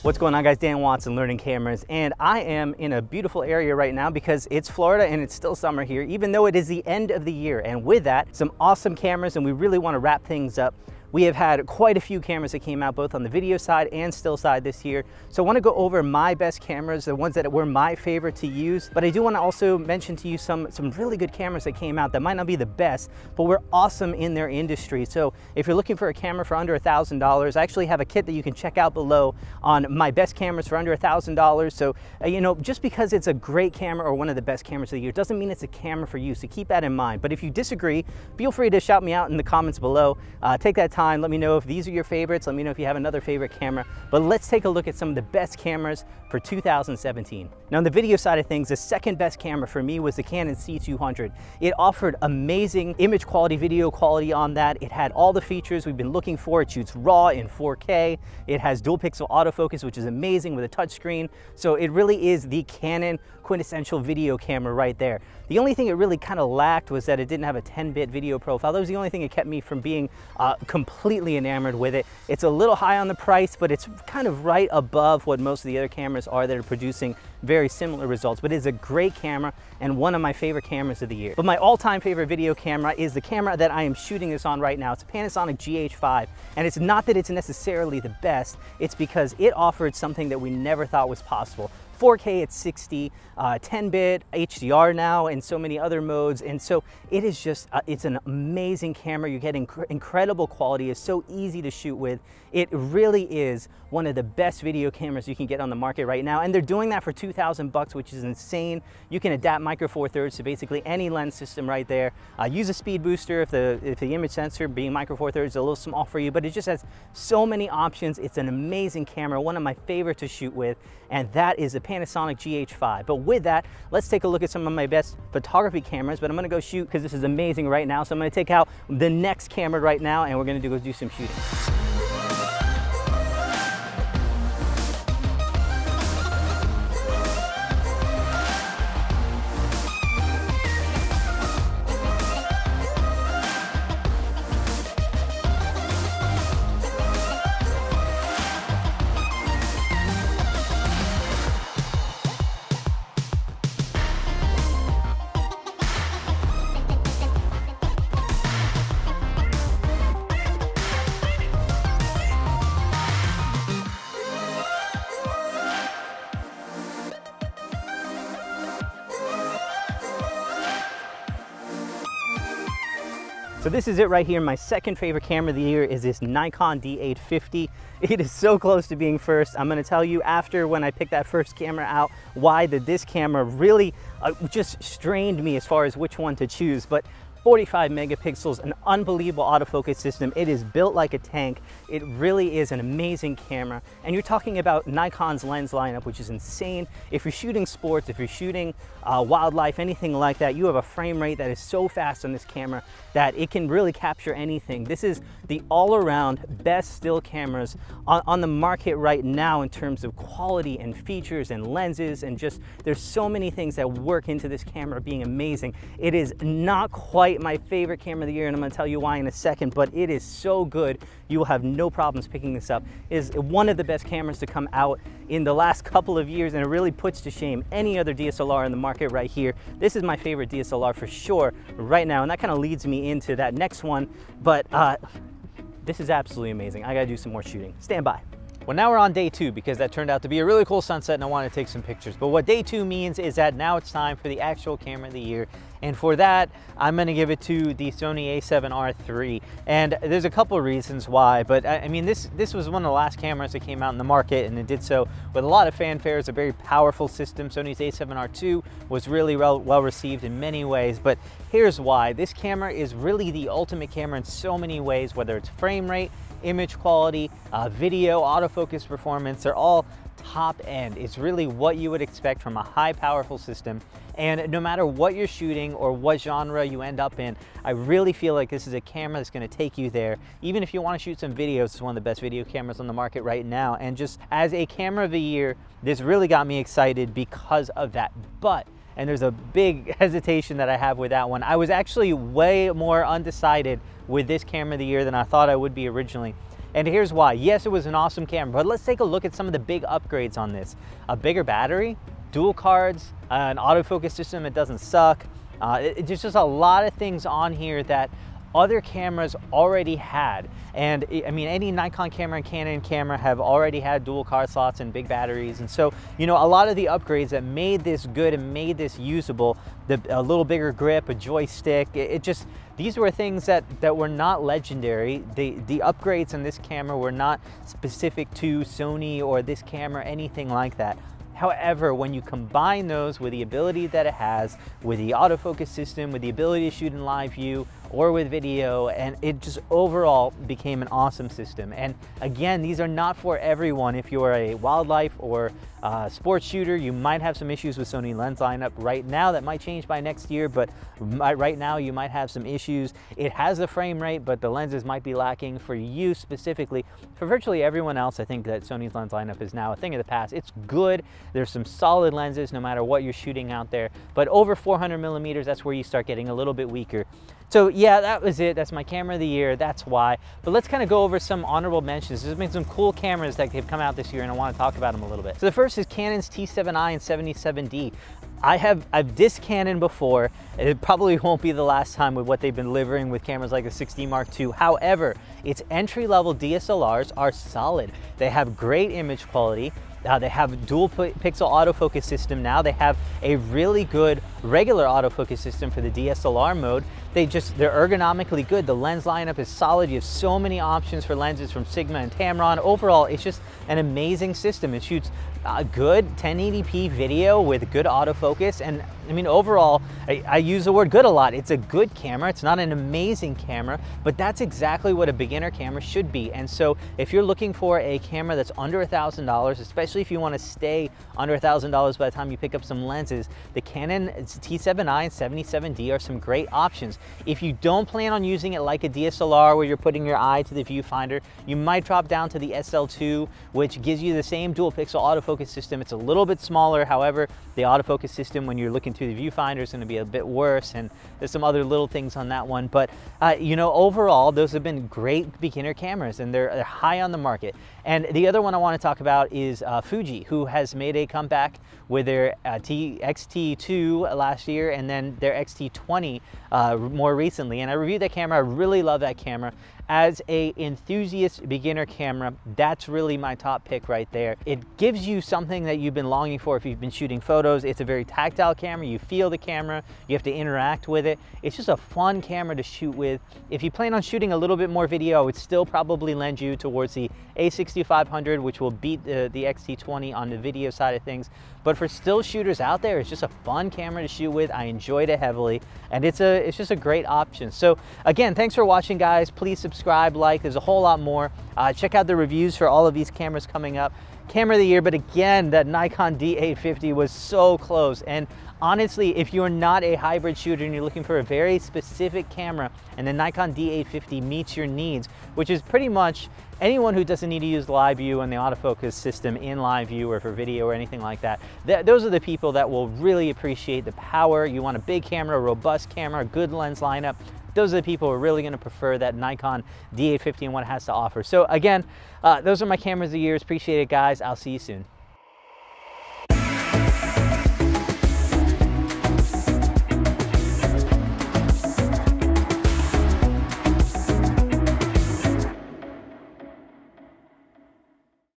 What's going on, guys? Dan Watson, Learning Cameras, and I am in a beautiful area right now because it's Florida and it's still summer here, even though it is the end of the year. And with that, some awesome cameras, and we really want to wrap things up. We have had quite a few cameras that came out both on the video side and still side this year. So I want to go over my best cameras, the ones that were my favorite to use. But I do want to also mention to you some really good cameras that came out that might not be the best, but were awesome in their industry. So if you're looking for a camera for under $1,000, I actually have a kit that you can check out below on my best cameras for under $1,000. So, you know, just because it's a great camera or one of the best cameras of the year doesn't mean it's a camera for you. So keep that in mind. But if you disagree, feel free to shout me out in the comments below. Take that time. Let me know if these are your favorites. Let me know if you have another favorite camera. But let's take a look at some of the best cameras for 2017. Now, on the video side of things, the second best camera for me was the Canon C200. It offered amazing image quality, video quality on that. It had all the features we've been looking for. It shoots RAW in 4K. It has dual pixel autofocus, which is amazing with a touchscreen. So it really is the Canon quintessential video camera right there. The only thing it really kind of lacked was that it didn't have a 10-bit video profile. That was the only thing that kept me from being completely enamored with it. It's a little high on the price, but it's kind of right above what most of the other cameras are that are producing very similar results. But it's a great camera and one of my favorite cameras of the year. But my all-time favorite video camera is the camera that I am shooting this on right now. It's a Panasonic GH5, and it's not that it's necessarily the best, it's because it offered something that we never thought was possible. 4K at 60, 10-bit HDR now, and so many other modes. And so it is just, it's an amazing camera. You get incredible quality. It's so easy to shoot with. It really is one of the best video cameras you can get on the market right now. And they're doing that for $2,000, which is insane. You can adapt micro four thirds to basically any lens system right there. Use a speed booster if the image sensor being micro four thirds is a little small for you, but it just has so many options. It's an amazing camera, one of my favorite to shoot with, and that is the Panasonic GH5. But with that, let's take a look at some of my best photography cameras. But I'm gonna go shoot because this is amazing right now. So I'm gonna take out the next camera right now and we're gonna go do some shooting. So this is it right here. My second favorite camera of the year is this Nikon D850. It is so close to being first. I'm gonna tell you after when I picked that first camera out why this camera really just strained me as far as which one to choose. But 45 megapixels, an unbelievable autofocus system. It is built like a tank. It really is an amazing camera. And you're talking about Nikon's lens lineup, which is insane. If you're shooting sports, if you're shooting wildlife, anything like that, you have a frame rate that is so fast on this camera that it can really capture anything. This is the all-around best still cameras on the market right now in terms of quality and features and lenses, and just there's so many things that work into this camera being amazing. It is not quite my favorite camera of the year, and I'm going to tell you why in a second, but it is so good you will have no problems picking this up. It is one of the best cameras to come out in the last couple of years, and it really puts to shame any other DSLR in the market right here. This is my favorite DSLR for sure right now, and that kind of leads me into that next one, but this is absolutely amazing. I gotta do some more shooting. Stand by. Well, now we're on day 2 because that turned out to be a really cool sunset and I want to take some pictures. But what day 2 means is that now it's time for the actual camera of the year. And for that, I'm going to give it to the Sony a7R III. And there's a couple of reasons why, but I mean, this was one of the last cameras that came out in the market, and it did so with a lot of fanfare. It's a very powerful system. Sony's a7R II was really well received in many ways, but here's why. This camera is really the ultimate camera in so many ways, whether it's frame rate, image quality, video, autofocus performance, they're all top end. It's really what you would expect from a high powerful system. And no matter what you're shooting or what genre you end up in, I really feel like this is a camera that's going to take you there. Even if you want to shoot some videos, it's one of the best video cameras on the market right now. And just as a camera of the year, this really got me excited because of that. But, and there's a big hesitation that I have with that one, I was actually way more undecided with this camera of the year than I thought I would be originally. And here's why. Yes, it was an awesome camera, but let's take a look at some of the big upgrades on this. A bigger battery, dual cards, an autofocus system that doesn't suck. There's just a lot of things on here that other cameras already had. And I mean, any Nikon camera and Canon camera have already had dual card slots and big batteries. And so, you know, a lot of the upgrades that made this good and made this usable, a little bigger grip, a joystick, these were things that were not legendary. The upgrades in this camera were not specific to Sony or this camera, anything like that. However, when you combine those with the ability that it has, with the autofocus system, with the ability to shoot in live view or with video, and it just overall became an awesome system. And again, these are not for everyone. If you're a wildlife or sports shooter, you might have some issues with Sony lens lineup right now. That might change by next year, but right now you might have some issues. It has the frame rate, but the lenses might be lacking. For you specifically, for virtually everyone else, I think that Sony's lens lineup is now a thing of the past. It's good. There's some solid lenses no matter what you're shooting out there, but over 400 millimeters, that's where you start getting a little bit weaker. So yeah, that was it. That's my camera of the year. That's why. But let's kind of go over some honorable mentions. There's been some cool cameras that have come out this year, and I want to talk about them a little bit. So the first is Canon's T7i and 77D. I've dissed Canon before. It probably won't be the last time with what they've been delivering with cameras like the 6D Mark II. However, its entry-level DSLRs are solid. They have great image quality. They have a dual pixel autofocus system now. They have a really good regular autofocus system for the DSLR mode. They're ergonomically good. The lens lineup is solid. You have so many options for lenses from Sigma and Tamron. Overall, it's just an amazing system. It shoots good 1080p video with good autofocus. And I mean, overall, I use the word good a lot. It's a good camera. It's not an amazing camera, but that's exactly what a beginner camera should be. And so if you're looking for a camera that's under $1,000, especially if you want to stay under $1,000 by the time you pick up some lenses, the Canon T7i and 77D are some great options. If you don't plan on using it like a DSLR where you're putting your eye to the viewfinder, you might drop down to the SL2, which gives you the same dual pixel autofocus system. It's a little bit smaller. However, the autofocus system when you're looking through the viewfinder is going to be a bit worse, and there's some other little things on that one. But you know, overall, those have been great beginner cameras, and they're high on the market. And the other one I want to talk about is Fuji, who has made a comeback with their X-T2 last year, and then their X-T20 more recently. And I reviewed that camera. I really love that camera. As a enthusiast beginner camera, that's really my top pick right there. It gives you something that you've been longing for if you've been shooting photos. It's a very tactile camera. You feel the camera, you have to interact with it. It's just a fun camera to shoot with. If you plan on shooting a little bit more video, I would still probably lend you towards the A6500, which will beat the X-T20 on the video side of things. But for still shooters out there, it's just a fun camera to shoot with. I enjoyed it heavily, and it's just a great option. So again, thanks for watching, guys. Please subscribe, like. There's a whole lot more. Check out the reviews for all of these cameras coming up. Camera of the year, but again, that Nikon D850 was so close. And honestly, if you're not a hybrid shooter and you're looking for a very specific camera, and the Nikon D850 meets your needs, which is pretty much anyone who doesn't need to use live view and the autofocus system in live view or for video or anything like that, those are the people that will really appreciate the power. You want a big camera, a robust camera, a good lens lineup. Those are the people who are really going to prefer that Nikon D850 and what it has to offer. So again, those are my cameras of the year. Appreciate it, guys. I'll see you soon.